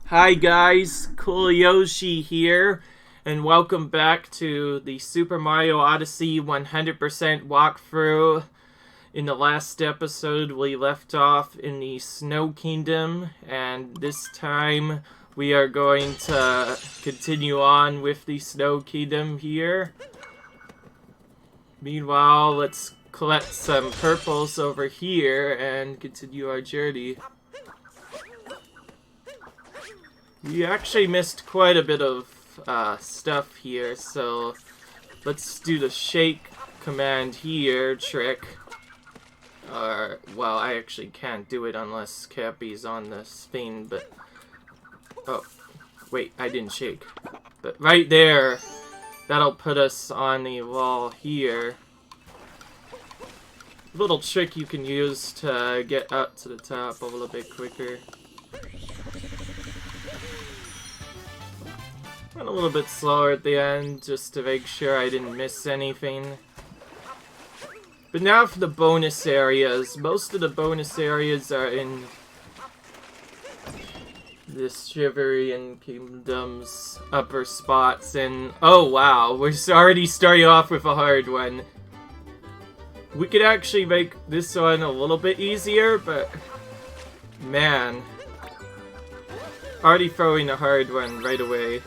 Hi guys, Cool Yoshi here, and welcome back to the Super Mario Odyssey 100% walkthrough. In the last episode, we left off in the Snow Kingdom, and this time we are going to continue on with the Snow Kingdom here. Meanwhile, let's collect some purples over here and continue our journey. You actually missed quite a bit of stuff here, so let's do the shake command here trick. Well, I actually can't do it unless Cappy's on this thing, but... Oh, wait, I didn't shake. But right there, that'll put us on the wall here. Little trick you can use to get up to the top a little bit quicker. Went a little bit slower at the end, just to make sure I didn't miss anything. But now for the bonus areas. Most of the bonus areas are in this Shiverian Kingdom's upper spots, and oh wow, we're already starting off with a hard one. We could actually make this one a little bit easier, but man, already throwing a hard one right away.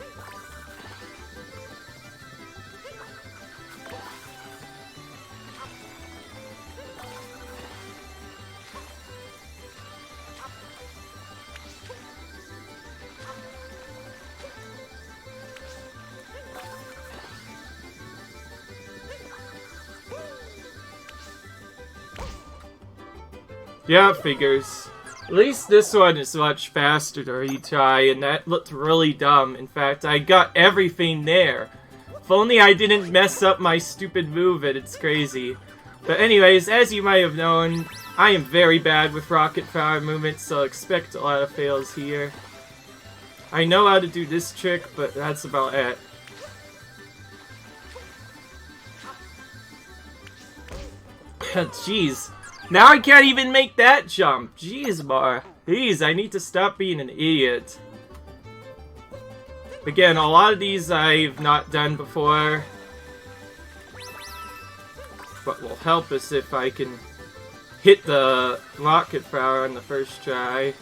Yeah, figures. At least this one is much faster to retry, and that looked really dumb. In fact, I got everything there. If only I didn't mess up my stupid move, it's crazy. But anyways, as you might have known, I am very bad with rocket power movements, so expect a lot of fails here. I know how to do this trick, but that's about it. Jeez. Now I can't even make that jump. Jeez, Mar. Jeez, I need to stop being an idiot. Again, a lot of these I've not done before. What will help is if I can hit the rocket power on the first try.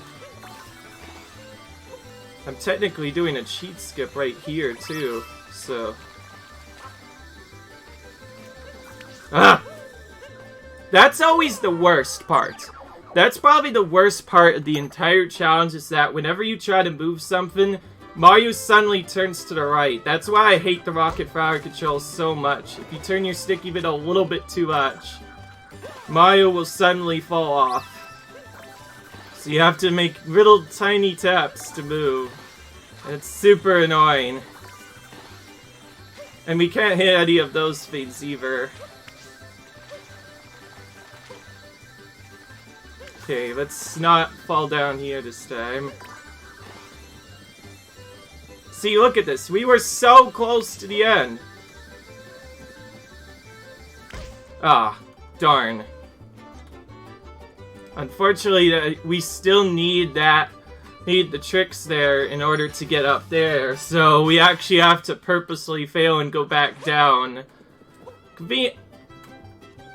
I'm technically doing a cheat skip right here, too. So... Ah! That's always the worst part. That's probably the worst part of the entire challenge, is that whenever you try to move something, Mario suddenly turns to the right. That's why I hate the rocket power controls so much. If you turn your stick even a little bit too much, Mario will suddenly fall off. So you have to make little tiny taps to move. And it's super annoying. And we can't hit any of those things either. Okay, let's not fall down here this time. See, look at this. We were so close to the end. Ah, darn. Unfortunately, we still need the tricks there in order to get up there. So we actually have to purposely fail and go back down.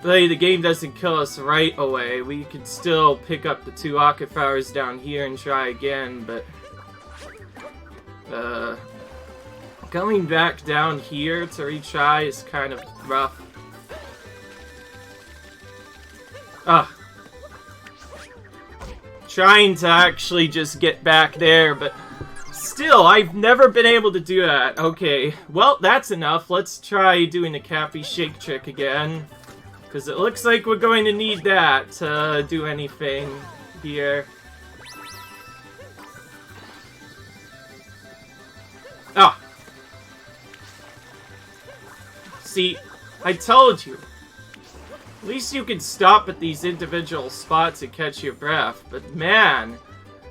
The game doesn't kill us right away. We could still pick up the 2 rocket powers down here and try again, but... going back down here to retry is kind of rough. Ah. Trying to actually just get back there, but... Still, I've never been able to do that. Okay, well, that's enough. Let's try doing the Cappy Shake trick again. Because it looks like we're going to need that to do anything here. Ah! See, I told you. At least you can stop at these individual spots and catch your breath. But man,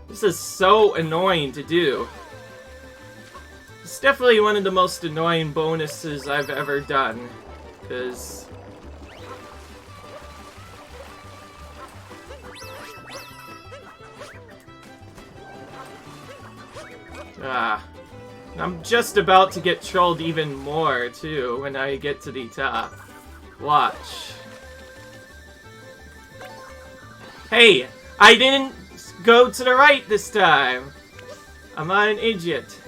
this is so annoying to do. It's definitely one of the most annoying bonuses I've ever done. Because... Ah. I'm just about to get trolled even more, too, when I get to the top. Watch. Hey! I didn't go to the right this time! I'm not an idiot.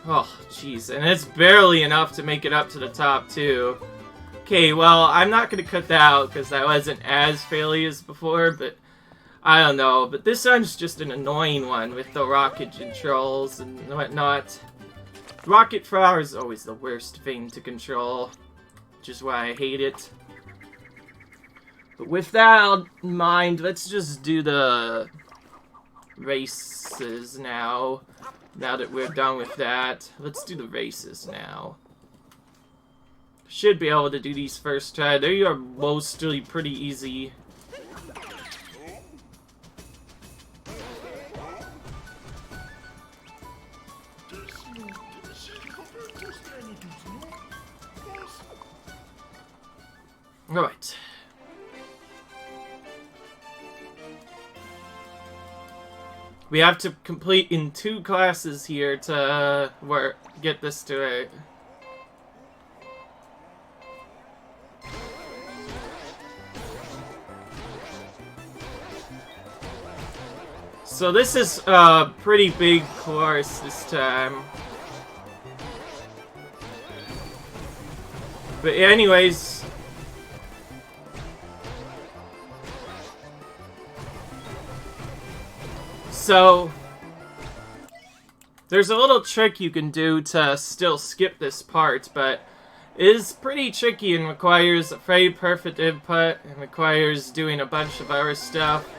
Oh, jeez. And it's barely enough to make it up to the top, too. Okay, well, I'm not gonna cut that out, because that wasn't as faily as before, but... I don't know, but this one's just an annoying one with the rocket controls and whatnot. Rocket flower is always the worst thing to control, which is why I hate it. But with that in mind, let's just do the races now. Now that we're done with that, let's do the races now. Should be able to do these first try. They are mostly pretty easy. Alright. We have to complete in 2 classes here to get this to it. So this is a pretty big course this time. But anyways... So, there's a little trick you can do to still skip this part, but it is pretty tricky and requires a very perfect input and requires doing a bunch of other stuff.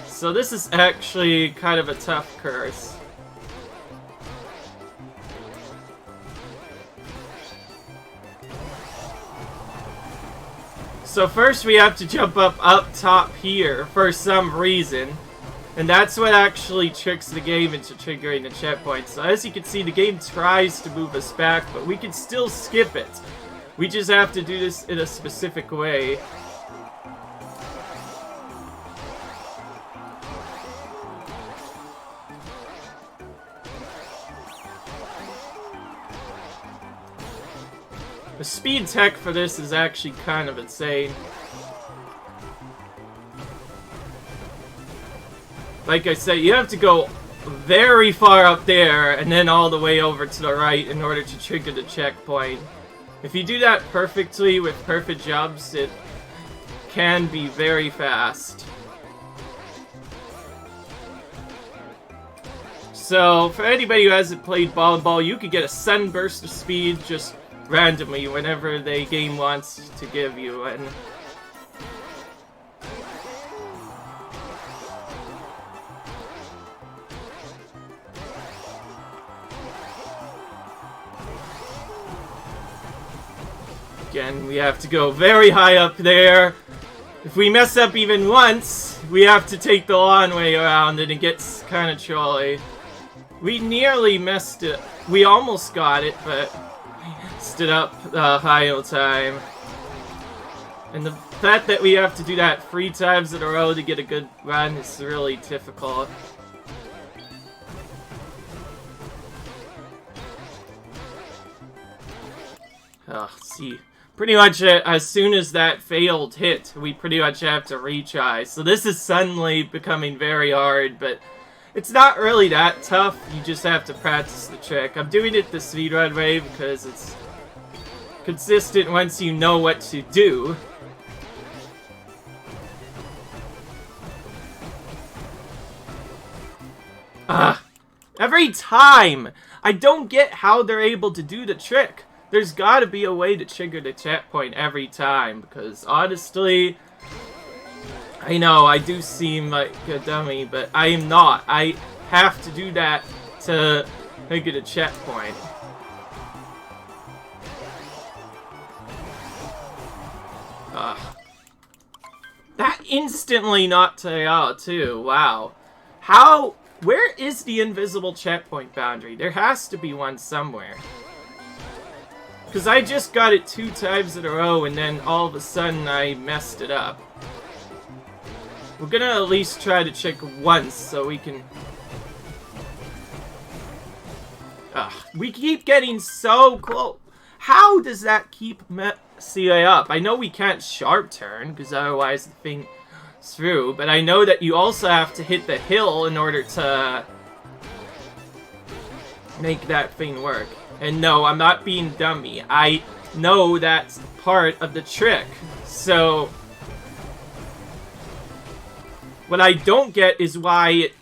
So this is actually kind of a tough course. So first we have to jump up top here for some reason. And that's what actually tricks the game into triggering the checkpoint. So as you can see, the game tries to move us back, but we can still skip it. We just have to do this in a specific way. The speed tech for this is actually kind of insane. Like I said, you have to go very far up there and then all the way over to the right in order to trigger the checkpoint. If you do that perfectly with perfect jumps, it can be very fast. So, for anybody who hasn't played Ball, you could get a sudden burst of speed just randomly whenever the game wants to give you. And again, we have to go very high up there. If we mess up even once, we have to take the long way around and it gets kind of trolly. We nearly messed it. We almost got it, but stood up the final time. And the fact that we have to do that 3 times in a row to get a good run is really difficult. See. Pretty much as soon as that failed hit, we pretty much have to retry. So this is suddenly becoming very hard, but it's not really that tough. You just have to practice the trick. I'm doing it the speedrun way because it's consistent once you know what to do. Every time! I don't get how they're able to do the trick. There's gotta be a way to trigger the checkpoint every time, because honestly, I know I do seem like a dummy, but I am not. I have to do that to trigger the checkpoint. That instantly knocked it out too, wow. How, where is the invisible checkpoint boundary? There has to be one somewhere. Because I just got it 2 times in a row and then all of a sudden I messed it up. We're gonna at least try to check once so we can We keep getting so close. How does that keep messing up? I know we can't sharp turn, because otherwise the thing is through. But I know that you also have to hit the hill in order to make that thing work. And no, I'm not being dummy. I know that's part of the trick. So what I don't get is why it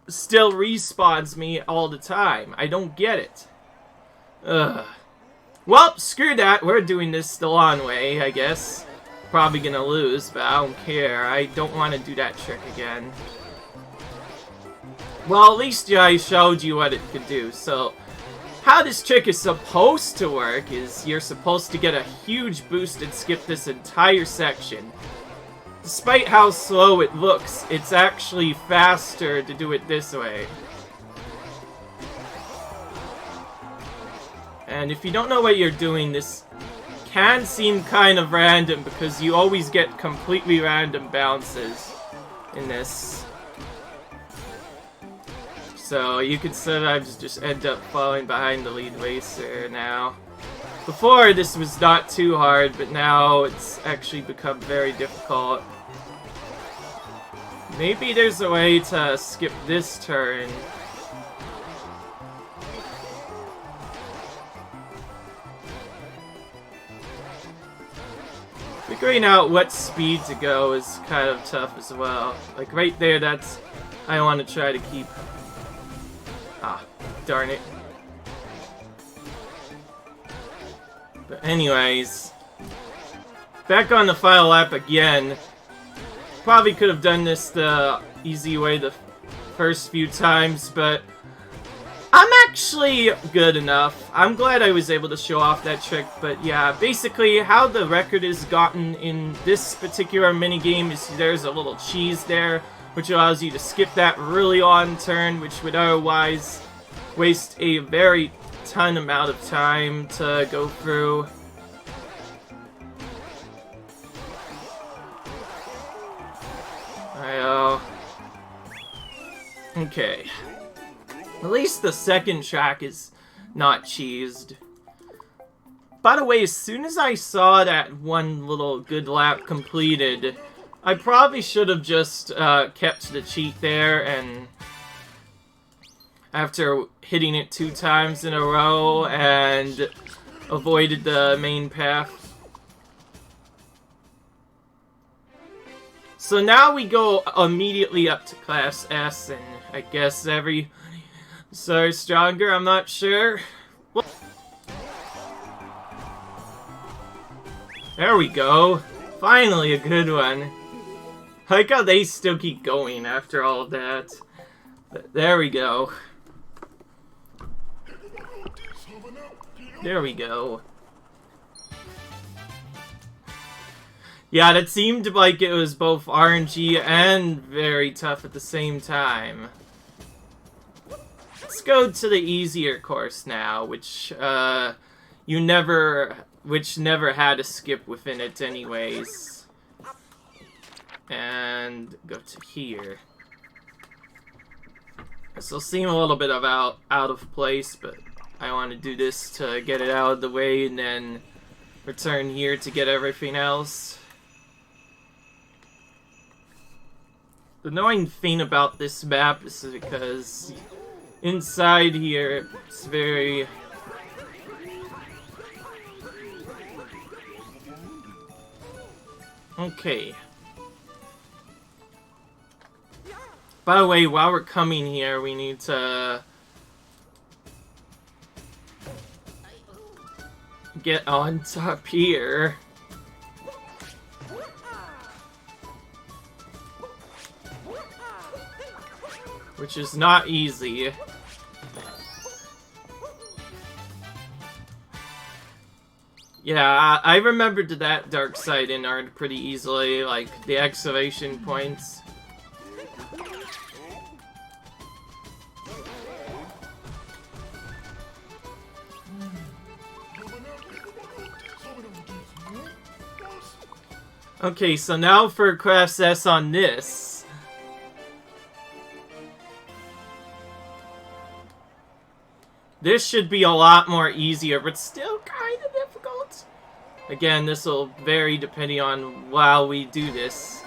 still respawns me all the time. I don't get it. Ugh. Well, screw that. We're doing this the long way, I guess. Probably gonna lose, but I don't care. I don't want to do that trick again. Well, at least I showed you what it could do. So, how this trick is supposed to work is you're supposed to get a huge boost and skip this entire section. Despite how slow it looks, it's actually faster to do it this way. And if you don't know what you're doing, this can seem kind of random because you always get completely random bounces in this. So you could sometimes just end up falling behind the lead racer now. Before, this was not too hard, but now it's actually become very difficult. Maybe there's a way to skip this turn. Figuring out what speed to go is kind of tough as well. Like right there, that's... I want to try to keep... Ah, darn it. But anyways, back on the final lap again. Probably could have done this the easy way the first few times, but I'm actually good enough. I'm glad I was able to show off that trick, but yeah, basically how the record is gotten in this particular minigame is there's a little cheese there, which allows you to skip that really long turn, which would otherwise waste a very ton amount of time to go through. Okay. At least the second track is not cheesed. By the way, as soon as I saw that one little good lap completed, I probably should have just kept the cheat there, and after hitting it 2 times in a row and avoided the main path. So now we go immediately up to Class S, and I guess every... So stronger, I'm not sure. Well, there we go. Finally a good one. I like how they still keep going after all of that. But there we go. There we go. Yeah, that seemed like it was both RNG and very tough at the same time. Let's go to the easier course now, which never had a skip within it anyways. And go to here. This will seem a little bit out of place, but I want to do this to get it out of the way and then return here to get everything else. The annoying thing about this map is because inside here it's very... Okay. By the way, while we're coming here, we need to get on top here. Which is not easy. Yeah, I remembered that dark side in art pretty easily, like the excavation points. Okay, so now for Class S on this. This should be a lot more easier, but still kind of difficult. Again, this will vary depending on while we do this.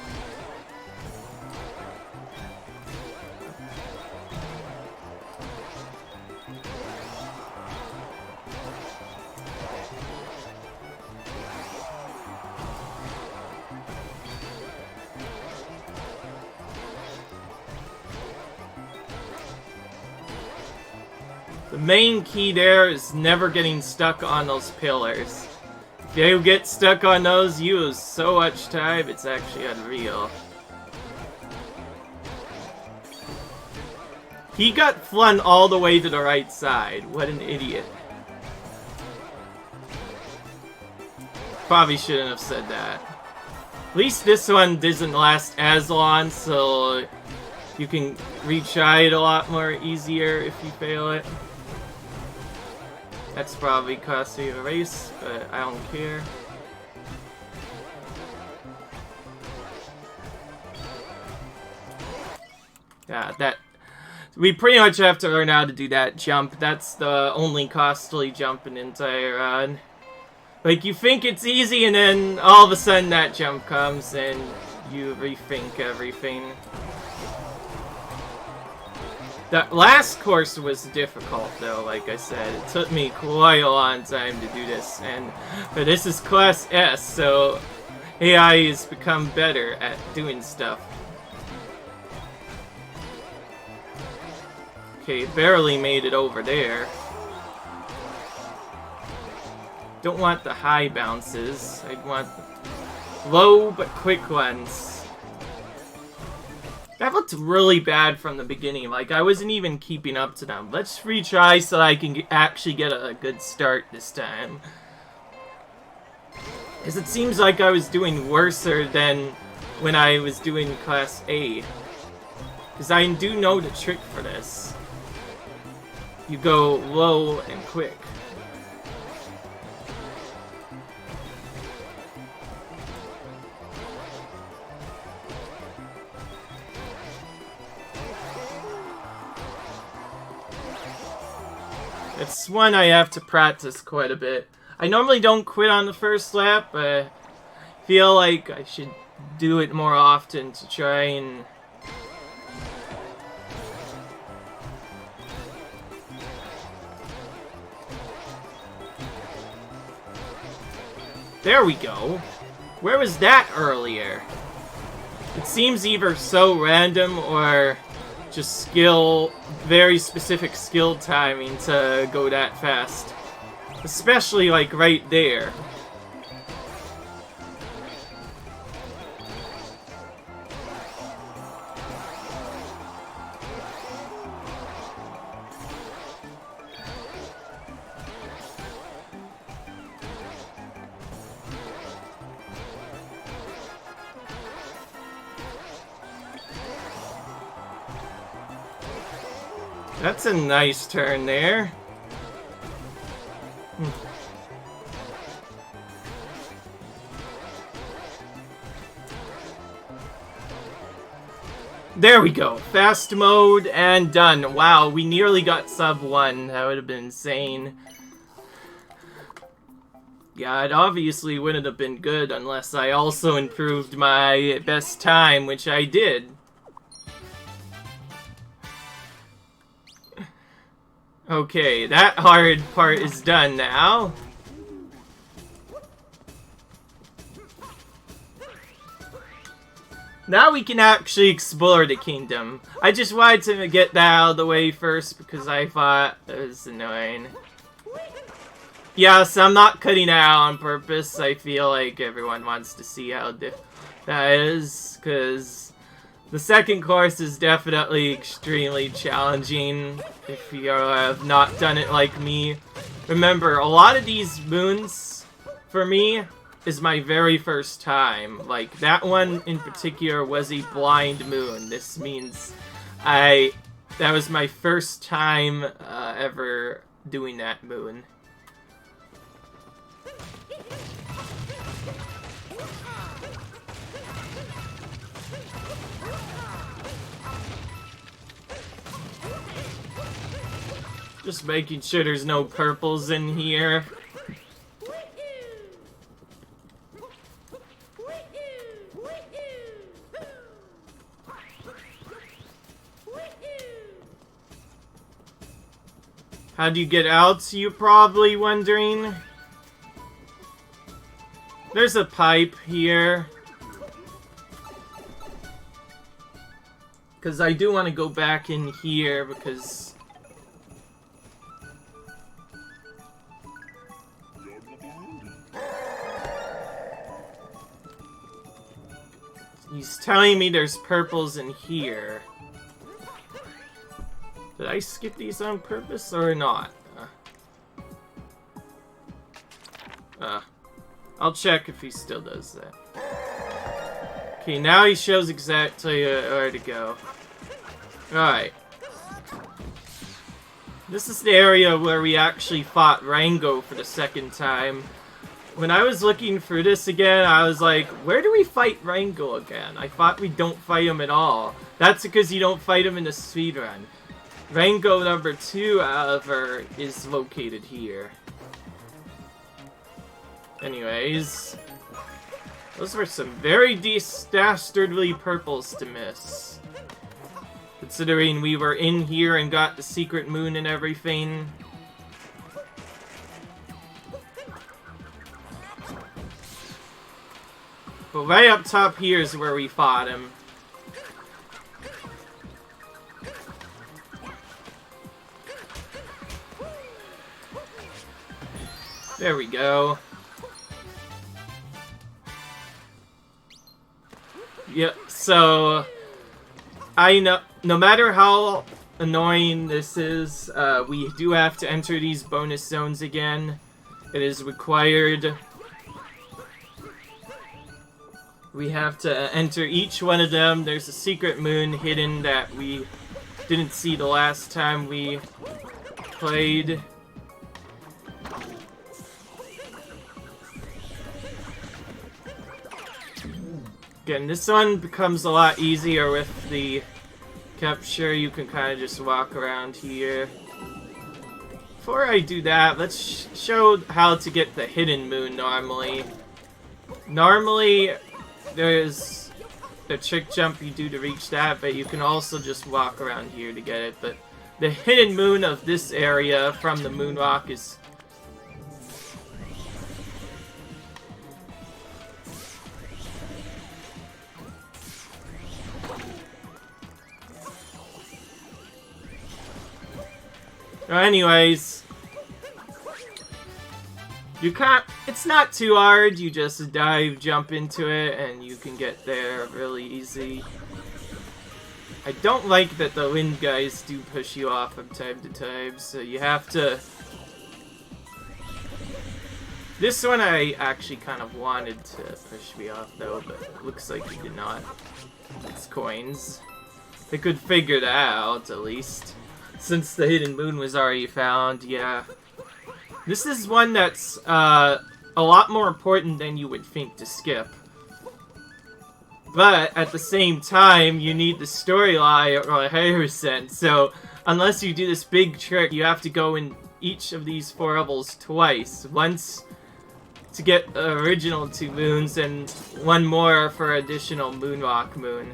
The main key there is never getting stuck on those pillars. If you get stuck on those, you lose so much time, it's actually unreal. He got flung all the way to the right side. What an idiot. Probably shouldn't have said that. At least this one doesn't last as long, so you can retry it a lot more easier if you fail it. That's probably cost you a race, but I don't care. Yeah, that... We pretty much have to learn how to do that jump. That's the only costly jump in the entire run. Like, you think it's easy, and then all of a sudden that jump comes, and you rethink everything. That last course was difficult, though, like I said. It took me quite a long time to do this, but this is Class S, so AI has become better at doing stuff. Okay, barely made it over there. Don't want the high bounces. I'd want low but quick ones. That looked really bad from the beginning. Like, I wasn't even keeping up to them. Let's retry so I can actually get a good start this time. Because it seems like I was doing worse than when I was doing Class A. Because I do know the trick for this. You go low and quick. It's one I have to practice quite a bit. I normally don't quit on the first lap, but I feel like I should do it more often to try and... There we go. Where was that earlier? It seems either so random or just very specific skill timing to go that fast. Especially, like, right there. That's a nice turn there. There we go. Fast mode and done. Wow, we nearly got sub 1. That would have been insane. Yeah, it obviously wouldn't have been good unless I also improved my best time, which I did. Okay, that hard part is done now. Now we can actually explore the kingdom. I just wanted to get that out of the way first because I thought it was annoying. Yes, I'm not cutting it out on purpose. I feel like everyone wants to see how difficult that is, because the second course is definitely extremely challenging if you have not done it like me. Remember, a lot of these moons, for me, is my very first time. Like, that one in particular was a blind moon. This means that was my first time ever doing that moon. Just making sure there's no purples in here. How do you get out, you're probably wondering? There's a pipe here. Because I do want to go back in here, because... he's telling me there's purples in here. Did I skip these on purpose or not? I'll check if he still does that. Okay, now he shows exactly where to go. Alright. This is the area where we actually fought Rango for the second time. When I was looking for this again, I was like, where do we fight Rango again? I thought we don't fight him at all. That's because you don't fight him in the speedrun. Rango number 2, however, is located here. Anyways, those were some very dastardly purples to miss. Considering we were in here and got the secret moon and everything. But right up top here is where we fought him. There we go. Yep, so I know no matter how annoying this is, we do have to enter these bonus zones again. It is required. We have to enter each one of them. There's a secret moon hidden that we didn't see the last time we played. Again, this one becomes a lot easier with the capture. You can kind of just walk around here. Before I do that, let's show how to get the hidden moon normally. Normally, there's the trick jump you do to reach that, but you can also just walk around here to get it. But the hidden moon of this area from the moonwalk is... anyways, you can't, it's not too hard, you just dive, jump into it, and you can get there really easy. I don't like that the wind guys do push you off from time to time, so you have to... This one I actually kind of wanted to push me off though, but it looks like he did not. It's coins. They could figure that out, at least. Since the hidden moon was already found, yeah. This is one that's a lot more important than you would think to skip. But at the same time, you need the storyline or 100%. So unless you do this big trick, you have to go in each of these 4 levels twice. Once to get the original 2 moons, and one more for additional moonwalk moon.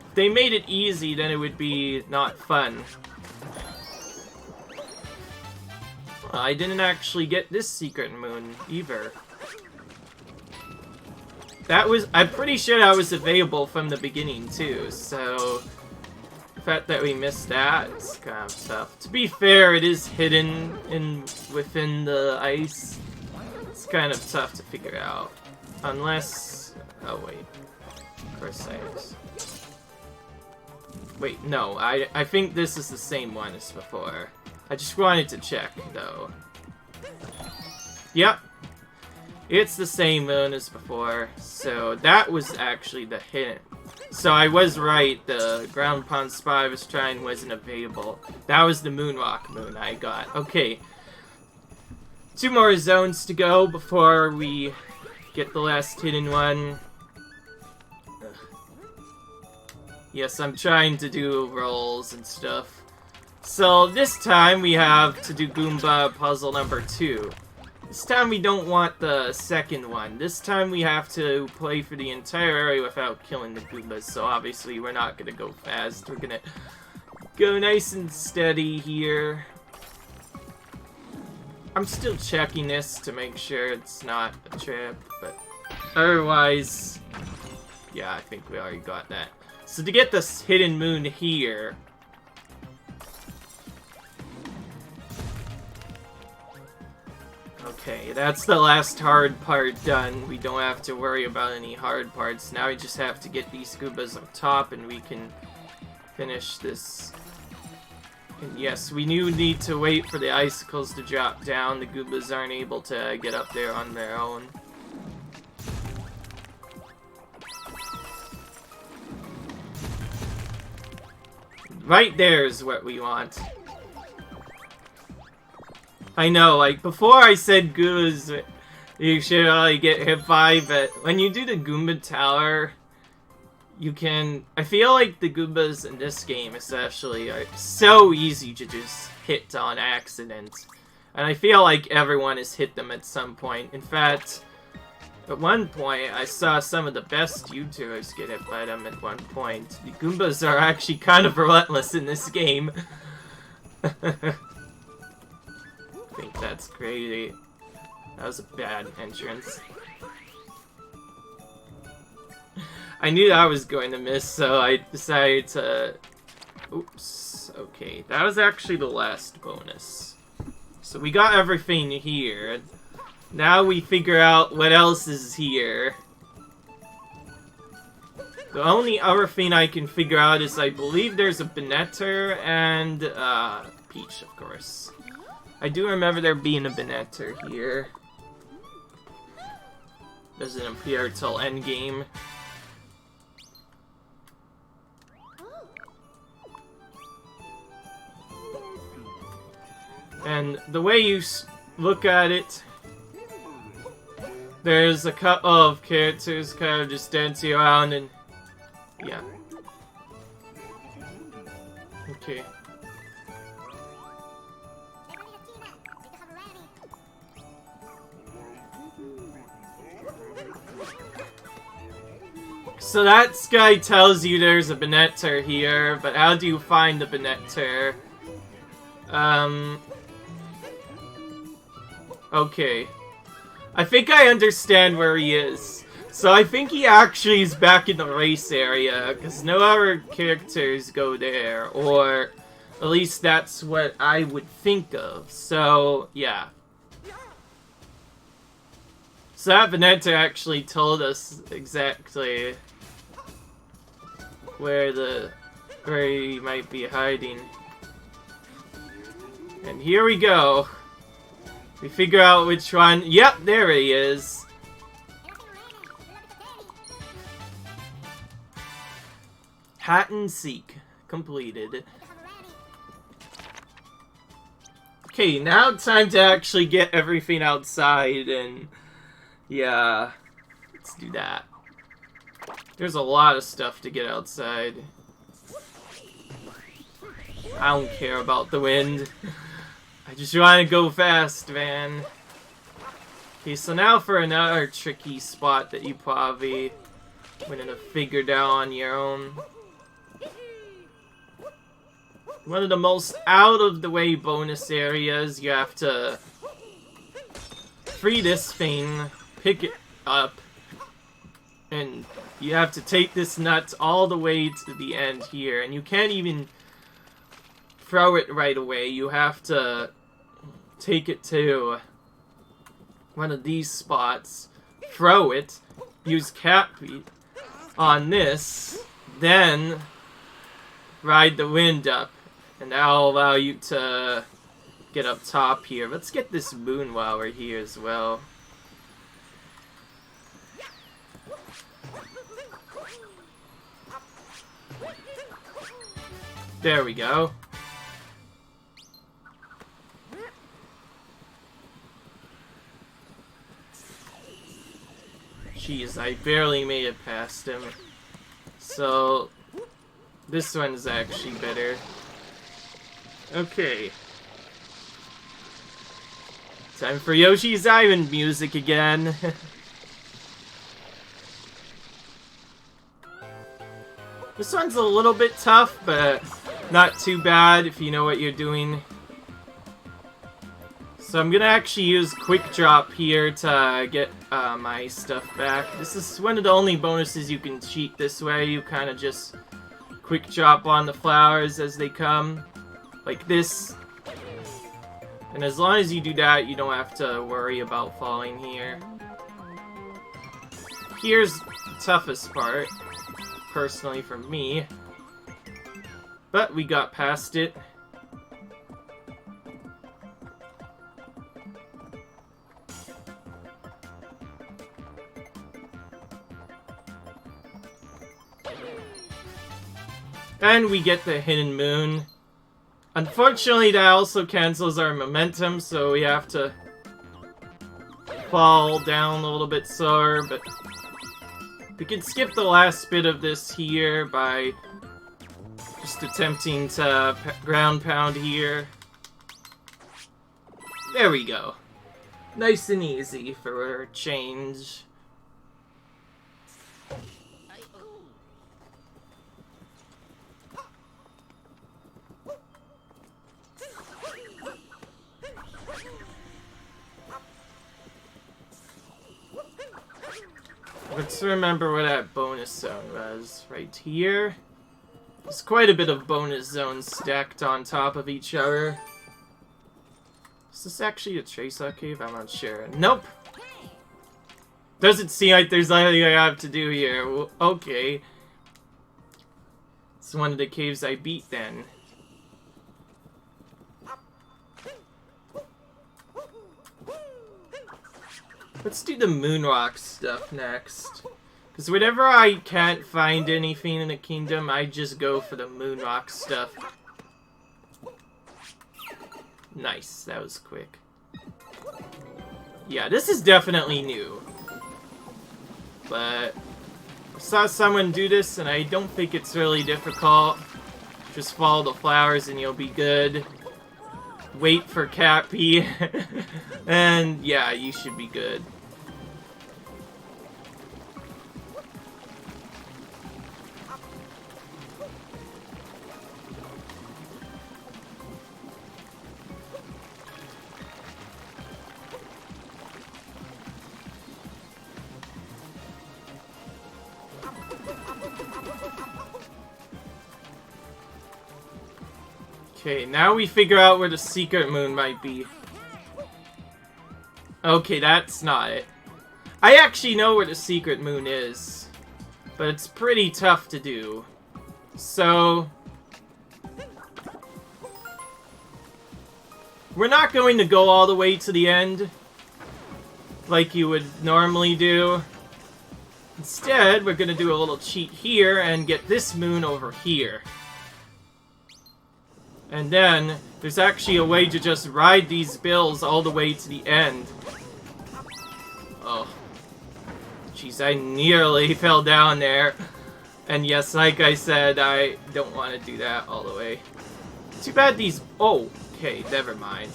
If they made it easy, then it would be not fun. Well, I didn't actually get this secret moon either. That was, I'm pretty sure that was available from the beginning too, so the fact that we missed that is kind of tough. To be fair, it is hidden within the ice. It's kind of tough to figure out. Unless, oh wait, of course I is. Wait, no, I think this is the same one as before. I just wanted to check, though. Yep. It's the same moon as before, so that was actually the hint. So I was right, the ground pound spot I was trying wasn't available. That was the moonwalk moon I got. Okay. 2 more zones to go before we get the last hidden one. Yes, I'm trying to do rolls and stuff. So this time we have to do Goomba puzzle number 2. This time we don't want the second one. This time we have to play for the entire area without killing the Goombas. So obviously we're not gonna go fast. We're gonna go nice and steady here. I'm still checking this to make sure it's not a trap, but otherwise, yeah, I think we already got that. So to get this hidden moon here, okay, that's the last hard part done. We don't have to worry about any hard parts. Now we just have to get these Goombas up top and we can finish this. And yes, we do need to wait for the icicles to drop down. The Goombas aren't able to get up there on their own. Right there is what we want. I know, like, before I said Goombas you should really get hit by, but when you do the Goomba Tower, you can... I feel like the Goombas in this game, especially, are so easy to just hit on accident. And I feel like everyone has hit them at some point. In fact, at one point, I saw some of the best YouTubers get hit by them at one point. The Goombas are actually kind of relentless in this game. I think that's crazy. That was a bad entrance. I knew I was going to miss, so I decided to... Oops. Okay, that was actually the last bonus. So we got everything here. Now we figure out what else is here. The only other thing I can figure out is I believe there's a Benetter and Peach, of course. I do remember there being a Benetter here. Doesn't appear till endgame. And the way you look at it, there's a couple of characters kind of just dancing around and... yeah. Okay. So that guy tells you there's a Benetter here, but how do you find the Benetter? Okay. I think I understand where he is. So I think he actually is back in the race area, because no other characters go there, or at least that's what I would think of. So, yeah. So that Benetter actually told us exactly where he might be hiding. And here we go. We figure out which one. Yep, there he is. Hat and seek. Completed. Okay, now time to actually get everything outside and... yeah. Let's do that. There's a lot of stuff to get outside. I don't care about the wind. I just want to go fast, man. Okay, so now for another tricky spot that you probably wouldn't have figured out on your own. One of the most out-of-the-way bonus areas, you have to free this thing, pick it up, and you have to take this nut all the way to the end here, and you can't even throw it right away. You have to take it to one of these spots, throw it, use Cappy on this, then ride the wind up, and that'll allow you to get up top here. Let's get this moon while we're here as well. There we go. Jeez, I barely made it past him. So, this one's actually better. Okay. Time for Yoshi's Island music again. This one's a little bit tough, but not too bad if you know what you're doing. So I'm gonna actually use Quick Drop here to get my stuff back. This is one of the only bonuses you can cheat this way. You kind of just Quick Drop on the flowers as they come, like this. And as long as you do that, you don't have to worry about falling here. Here's the toughest part, personally for me. But we got past it. And we get the Hidden Moon. Unfortunately, that also cancels our momentum, so we have to fall down a little bit slower, but we can skip the last bit of this here by just attempting to ground pound here. There we go. Nice and easy for a change. Let's remember where that bonus zone was. Right here. There's quite a bit of bonus zones stacked on top of each other. Is this actually a Tracer cave? I'm not sure. Nope! Doesn't seem like there's anything I have to do here. Well, okay. It's one of the caves I beat then. Let's do the Moonrock stuff next. Because whenever I can't find anything in the kingdom, I just go for the Moonrock stuff. Nice, that was quick. Yeah, this is definitely new. But I saw someone do this, and I don't think it's really difficult. Just follow the flowers and you'll be good. Wait for Cappy. And yeah, you should be good. Okay, now we figure out where the secret moon might be. Okay, that's not it. I actually know where the secret moon is, but it's pretty tough to do. So we're not going to go all the way to the end like you would normally do. Instead, we're going to do a little cheat here and get this moon over here. And then, there's actually a way to just ride these bills all the way to the end. Oh. Jeez, I nearly fell down there. And yes, like I said, I don't want to do that all the way. Too bad these... Oh, okay, never mind.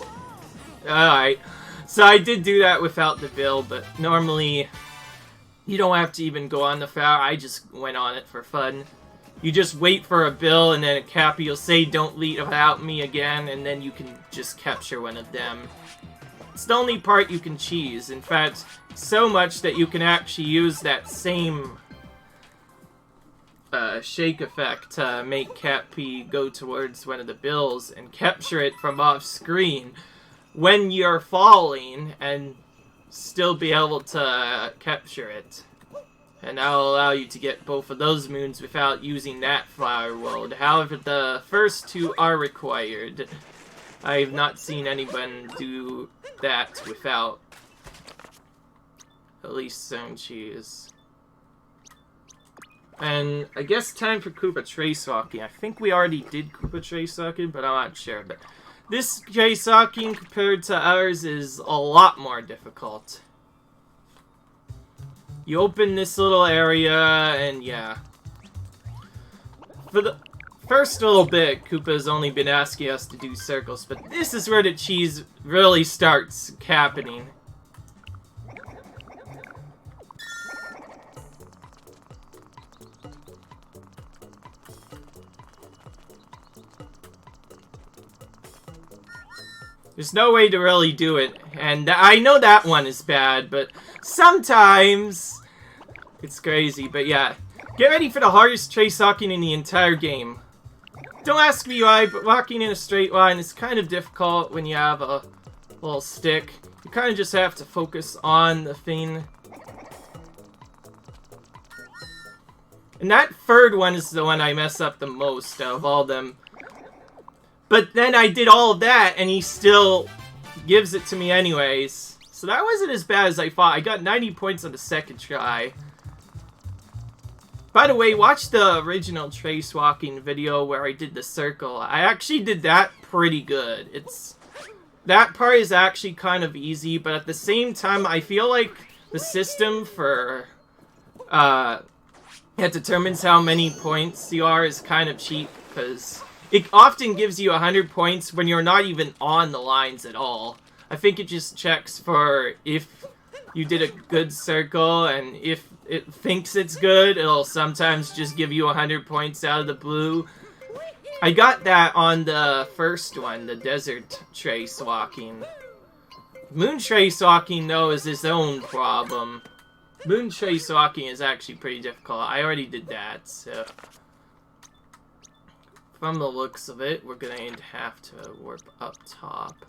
Alright. So I did do that without the bill, but normally you don't have to even go on the flower. I just went on it for fun. You just wait for a bill, and then a Cappy will say, "Don't leave without me again," and then you can just capture one of them. It's the only part you can cheese. In fact, so much that you can actually use that same shake effect to make Cappy go towards one of the bills and capture it from off screen when you're falling, and still be able to capture it. And that'll allow you to get both of those moons without using that flower world. However, the first two are required. I have not seen anyone do that without at least some cheese. And I guess time for Koopa Trace Walking. I think we already did Koopa Trace Walking, but I'm not sure. But this Trace Walking compared to ours is a lot more difficult. You open this little area, and yeah. First little bit, Koopa's only been asking us to do circles, but this is where the cheese really starts happening. There's no way to really do it, and I know that one is bad, but sometimes it's crazy. But yeah, get ready for the hardest trace walking in the entire game. Don't ask me why, but walking in a straight line is kind of difficult when you have a little stick. You kind of just have to focus on the thing. And that third one is the one I mess up the most out of all them. But then I did all of that, and he still gives it to me anyways. So that wasn't as bad as I thought. I got 90 points on the second try. By the way, watch the original trace walking video where I did the circle. I actually did that pretty good. That part is actually kind of easy, but at the same time, I feel like the system for that determines how many points you are is kind of cheap, because it often gives you 100 points when you're not even on the lines at all. I think it just checks for if you did a good circle, and if it thinks it's good, it'll sometimes just give you 100 points out of the blue. I got that on the first one, the desert trace walking. Moon trace walking, though, is its own problem. Moon trace walking is actually pretty difficult. I already did that, so from the looks of it, we're going to have to warp up top.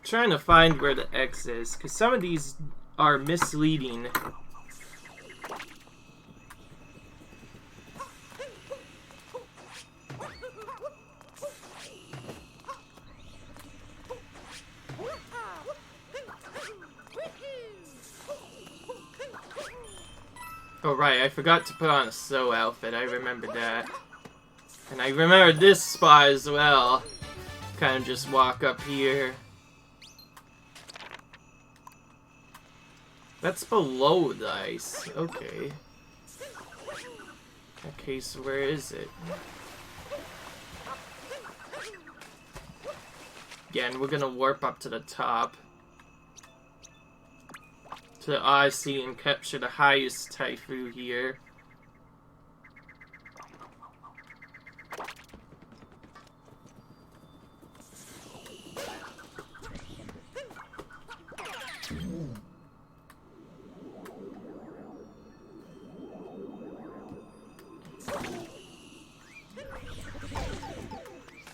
Trying to find where the X is, because some of these are misleading. Oh right, I forgot to put on a So outfit, I remember that. And I remember this spot as well. Kind of just walk up here. That's below the ice. Okay. Okay, so where is it? Again, we're gonna warp up to the top. To the Odyssey and capture the highest Taifu here.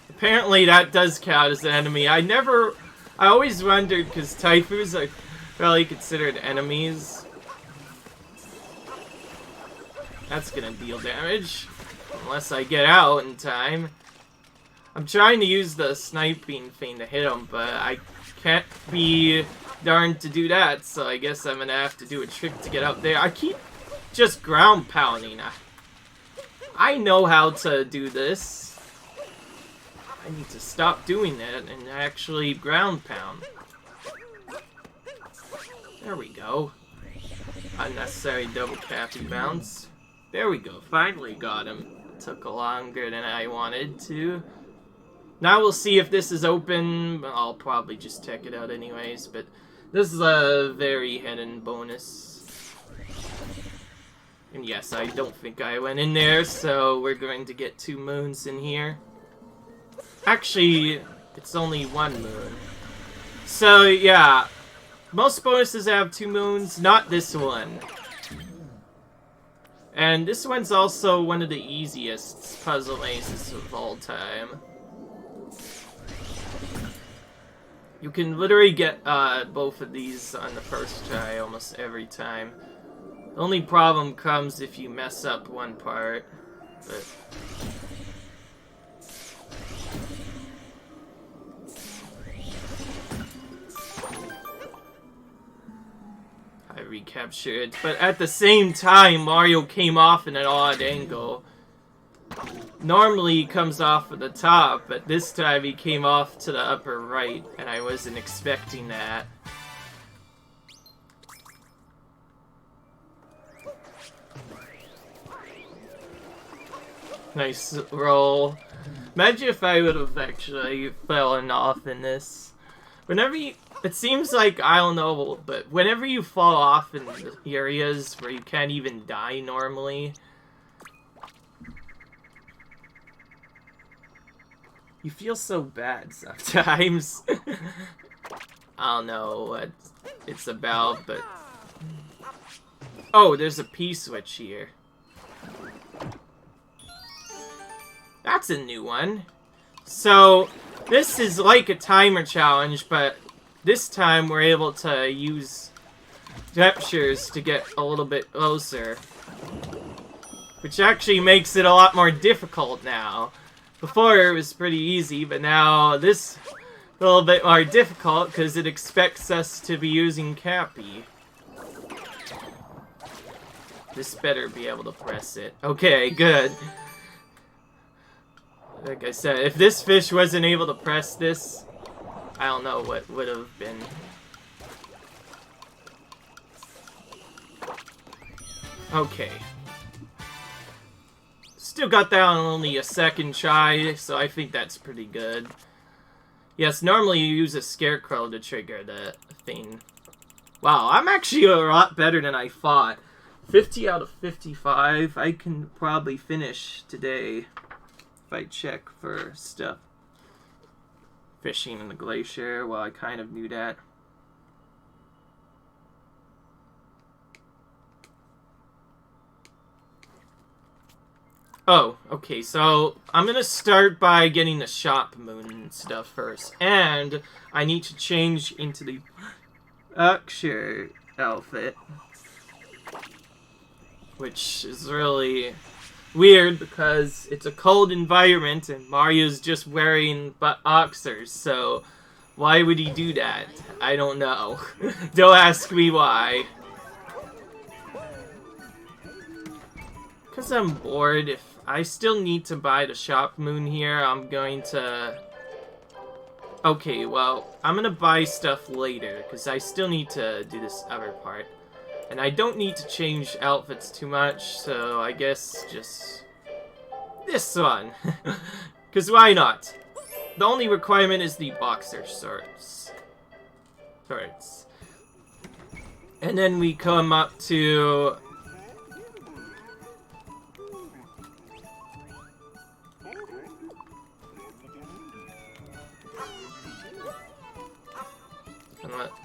Apparently that does count as an enemy. I always wondered, because Taifus are really considered enemies. That's gonna deal damage. Unless I get out in time. I'm trying to use the sniping thing to hit him, but I can't be darned to do that, so I guess I'm gonna have to do a trick to get out there. I keep just ground pounding. I know how to do this. I need to stop doing that and actually ground pound. There we go. Unnecessary double cappy bounce. There we go. Finally got him. Took longer than I wanted to. Now we'll see if this is open. I'll probably just check it out anyways, but this is a very hidden bonus. And yes, I don't think I went in there, so we're going to get 2 moons in here. Actually, it's only 1 moon. So, yeah. Most bonuses have 2 moons, not this one. And this one's also one of the easiest puzzle mazes of all time. You can literally get both of these on the first try almost every time. The only problem comes if you mess up one part. But I recaptured, but at the same time, Mario came off in an odd angle. Normally he comes off at the top, but this time he came off to the upper right, and I wasn't expecting that. Nice roll. Imagine if I would have actually fallen off in this. Whenever you... It seems like, I don't know, but whenever you fall off in the areas where you can't even die normally, you feel so bad sometimes. I don't know what it's about, but... Oh, there's a P-switch here. That's a new one. So, this is like a timer challenge, but this time we're able to use gestures to get a little bit closer. Which actually makes it a lot more difficult now. Before it was pretty easy, but now this is a little bit more difficult because it expects us to be using Cappy. This better be able to press it. Okay, good. Like I said, if this fish wasn't able to press this, I don't know what would have been. Okay. Still got that on only a second try, so I think that's pretty good. Yes, normally you use a scarecrow to trigger the thing. Wow, I'm actually a lot better than I thought. 50 out of 55, I can probably finish today. If I check for stuff. Fishing in the glacier, well, I kind of knew that. Oh, okay, so I'm gonna start by getting the shop moon and stuff first. And I need to change into the Aksher outfit. Which is really weird because it's a cold environment and Mario's just wearing boxers, so why would he do that? I don't know. Don't ask me why. Because I'm bored. If I still need to buy the shop moon here, I'm going to... Okay, well, I'm gonna buy stuff later because I still need to do this other part. And I don't need to change outfits too much, so I guess just this one. Because why not? The only requirement is the boxer shorts. And then we come up to...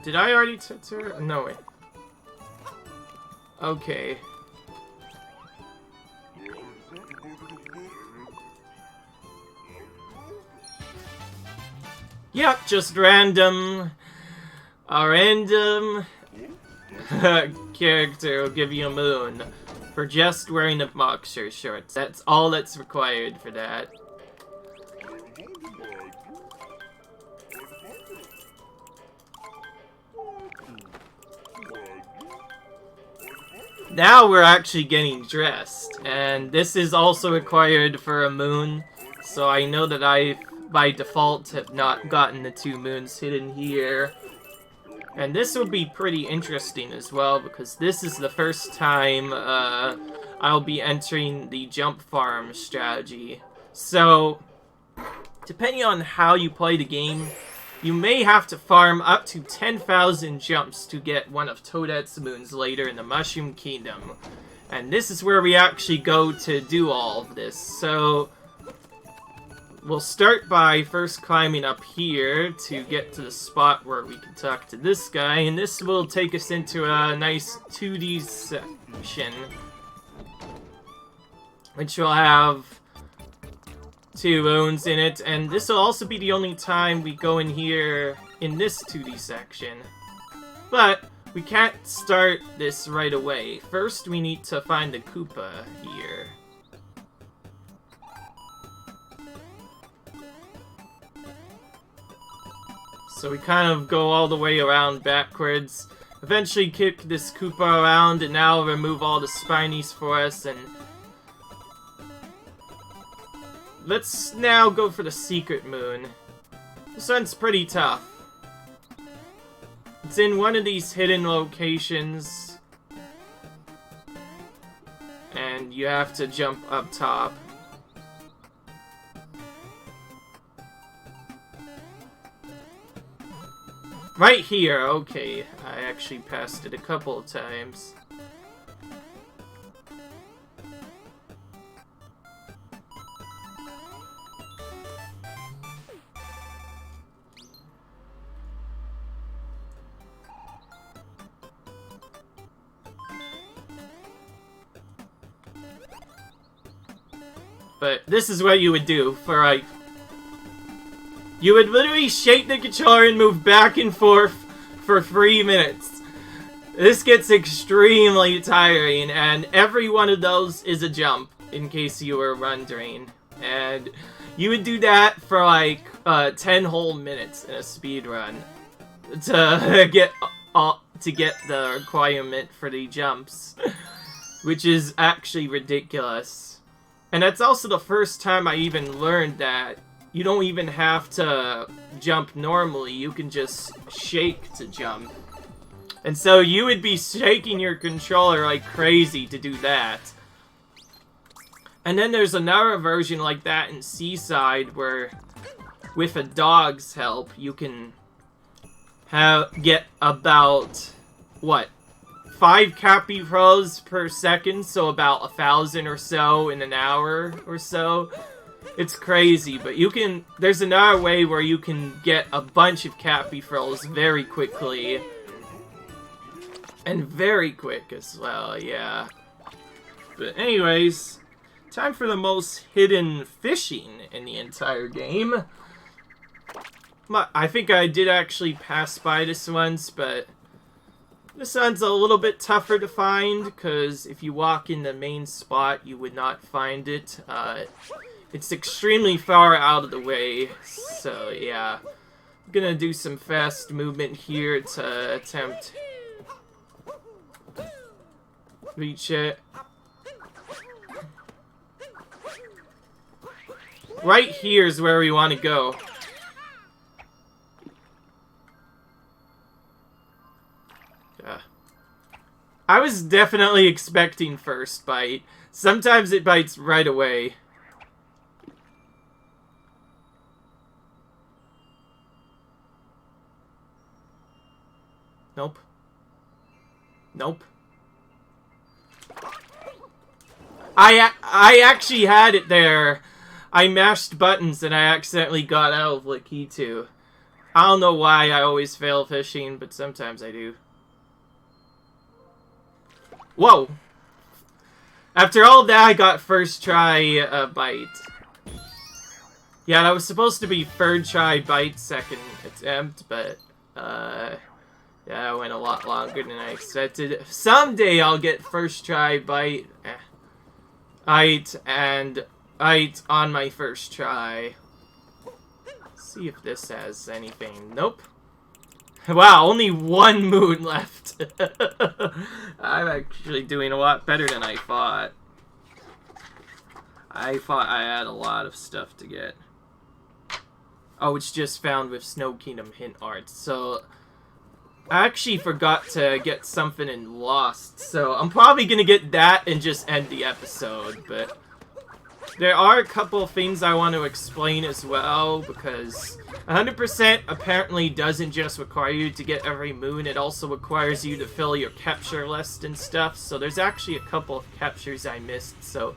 Did I already tattoo? No, wait. Okay. Yep, just random. A random character will give you a moon for just wearing the boxer shorts. That's all that's required for that. Now we're actually getting dressed, and this is also required for a moon, so I know that I, by default, have not gotten the 2 moons hidden here. And this will be pretty interesting as well, because this is the first time I'll be entering the jump farm strategy. So, depending on how you play the game, you may have to farm up to 10,000 jumps to get one of Toadette's moons later in the Mushroom Kingdom. And this is where we actually go to do all of this. So, we'll start by first climbing up here to get to the spot where we can talk to this guy. And this will take us into a nice 2D section, which will have 2 moons in it, and this will also be the only time we go in here in this 2D section. But we can't start this right away. First, we need to find the Koopa here. So we kind of go all the way around backwards. Eventually kick this Koopa around, and now remove all the spinies for us, and let's now go for the secret moon. This one's pretty tough. It's in one of these hidden locations, and you have to jump up top. Right here, okay. I actually passed it a couple of times. But this is what you would do for, like... You would literally shake the controller and move back and forth for 3 minutes. This gets extremely tiring, and every one of those is a jump, in case you were wondering. And you would do that for, like, 10 whole minutes in a speed run to get the requirement for the jumps, which is actually ridiculous. And that's also the first time I even learned that you don't even have to jump normally, you can just shake to jump. And so you would be shaking your controller like crazy to do that. And then there's another version like that in Seaside where, with a dog's help, you can get about, what, 5 capybaras per second, so about 1,000 or so in an hour or so. It's crazy, but you can... There's another way where you can get a bunch of capybaras very quickly. And very quick as well, yeah. But anyways, time for the most hidden fishing in the entire game. I think I did actually pass by this once, but this one's a little bit tougher to find, because if you walk in the main spot, you would not find it. It's extremely far out of the way, so yeah. I'm gonna do some fast movement here to attempt reach it. Right here is where we want to go. I was definitely expecting first bite. Sometimes it bites right away. Nope. Nope. I actually had it there. I mashed buttons and I accidentally got out of Lakitu. I don't know why I always fail fishing, but sometimes I do. Whoa! After all that, I got first try bite. Yeah, that was supposed to be third try bite, second attempt, but yeah, it went a lot longer than I expected. Someday I'll get first try bite, and bite on my first try. Let's see if this has anything. Nope. Wow, only one moon left. I'm actually doing a lot better than I thought. I thought I had a lot of stuff to get. Oh, it's just found with Snow Kingdom hint art. So, I actually forgot to get something in Lost. So, I'm probably going to get that and just end the episode. But there are a couple of things I want to explain as well, because 100% apparently doesn't just require you to get every moon, it also requires you to fill your capture list and stuff, so there's actually a couple of captures I missed, so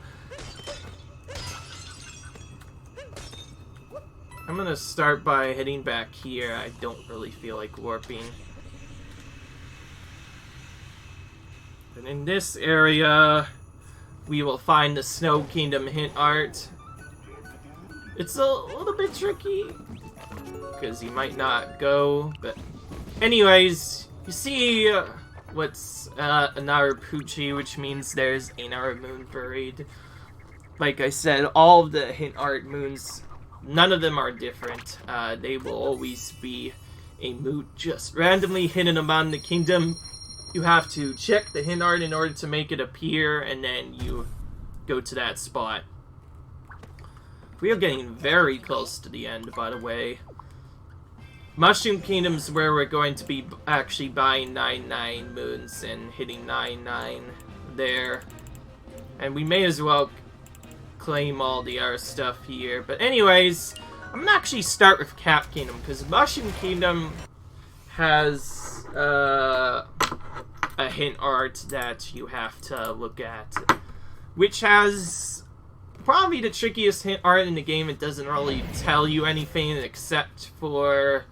I'm gonna start by heading back here. I don't really feel like warping. And in this area, we will find the Snow Kingdom hint art. It's a little bit tricky, because you might not go, but anyways, you see what's another Poochie, which means there's another moon buried. Like I said, all of the hint art moons, none of them are different. They will always be a moon just randomly hidden among the kingdom. You have to check the hint art in order to make it appear, and then you go to that spot. We are getting very close to the end, by the way. Mushroom Kingdom's where we're going to be actually buying 99 moons and hitting 99 there. And we may as well claim all the other stuff here. But anyways, I'm gonna actually start with Cap Kingdom, because Mushroom Kingdom has a hint art that you have to look at, which has probably the trickiest hint art in the game. It doesn't really tell you anything except for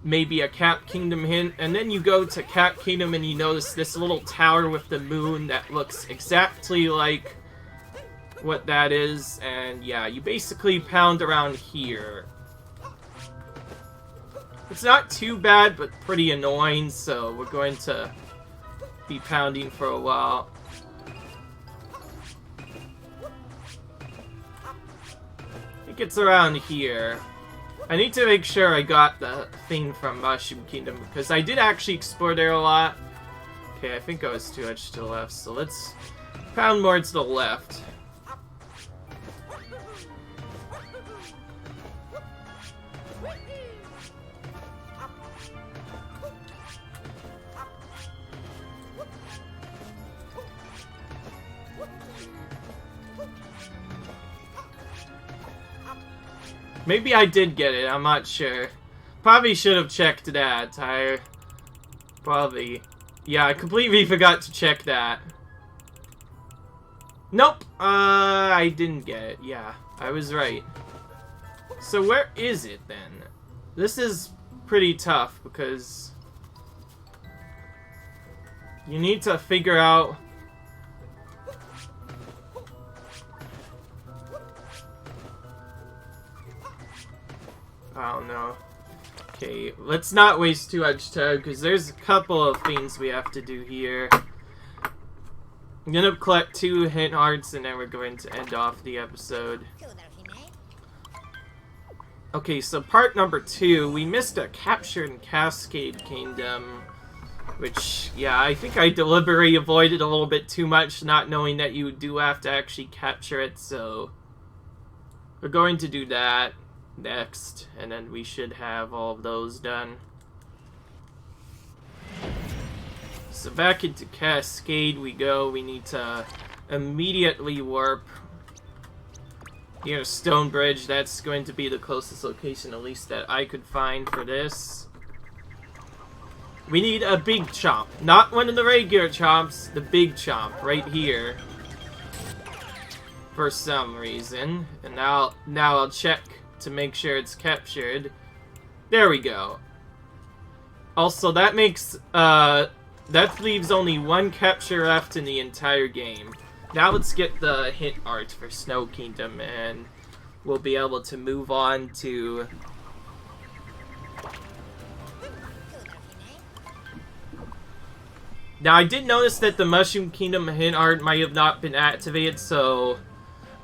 maybe a Cat Kingdom hint, and then you go to Cat Kingdom and you notice this little tower with the moon that looks exactly like what that is, and yeah, you basically pound around here. It's not too bad, but pretty annoying, so we're going to be pounding for a while. I think it's around here. I need to make sure I got the thing from Mushroom Kingdom, because I did actually explore there a lot. Okay, I think I was too much to the left, so let's pound more to the left. Maybe I did get it, I'm not sure. Probably should have checked that. Yeah, I completely forgot to check that. Nope, I didn't get it. Yeah, I was right. So where is it then? This is pretty tough because you need to figure out I don't know. Okay, let's not waste too much time, because there's a couple of things we have to do here. I'm gonna collect 2 hint hearts, and then we're going to end off the episode. Okay, so part number 2, we missed a capture in Cascade Kingdom. Which, yeah, I think I deliberately avoided a little bit too much, not knowing that you do have to actually capture it, so we're going to do that next, and then we should have all of those done. So back into Cascade we go. We need to immediately warp near Stone Bridge. That's going to be the closest location, at least that I could find for this. We need a big chomp, not one of the regular chomps, the big chomp right here for some reason. And now I'll check to make sure it's captured. There we go. Also, that makes, that leaves only 1 capture left in the entire game. Now let's get the hint art for Snow Kingdom, and we'll be able to move on to... Now, I did notice that the Mushroom Kingdom hint art might have not been activated, so...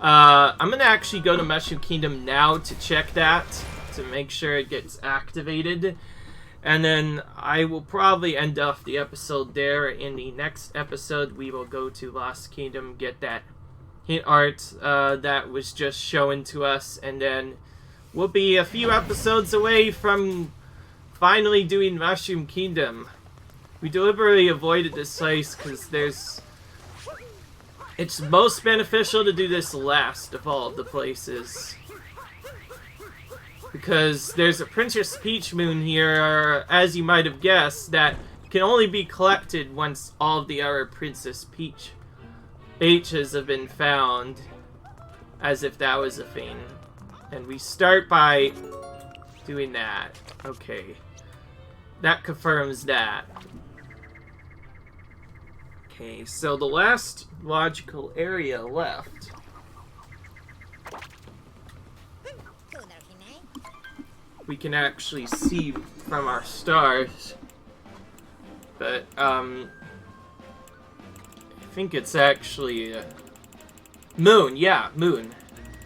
I'm gonna actually go to Mushroom Kingdom now to check that, to make sure it gets activated. And then I will probably end off the episode there. In the next episode, we will go to Lost Kingdom, get that hint art that was just shown to us. And then we'll be a few episodes away from finally doing Mushroom Kingdom. We deliberately avoided this place because it's most beneficial to do this last of all of the places. Because there's a Princess Peach moon here, as you might have guessed, that can only be collected once all of the other Princess Peach H's have been found. As if that was a thing. And we start by doing that. Okay. That confirms that. Okay, so the last logical area left we can actually see from our stars, but I think it's actually Moon, yeah, Moon.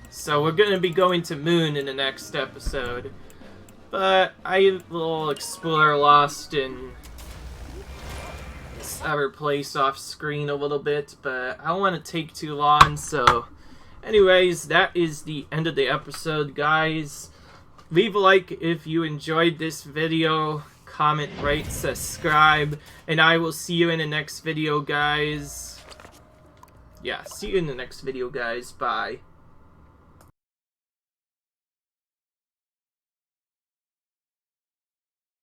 So we're gonna be going to Moon in the next episode, but I will explore Lost in other place off screen a little bit, but I don't want to take too long. So anyways, that is the end of the episode, guys. Leave a like if you enjoyed this video, comment, rate, subscribe, and I will see you in the next video, guys. Yeah, see you in the next video, guys. Bye.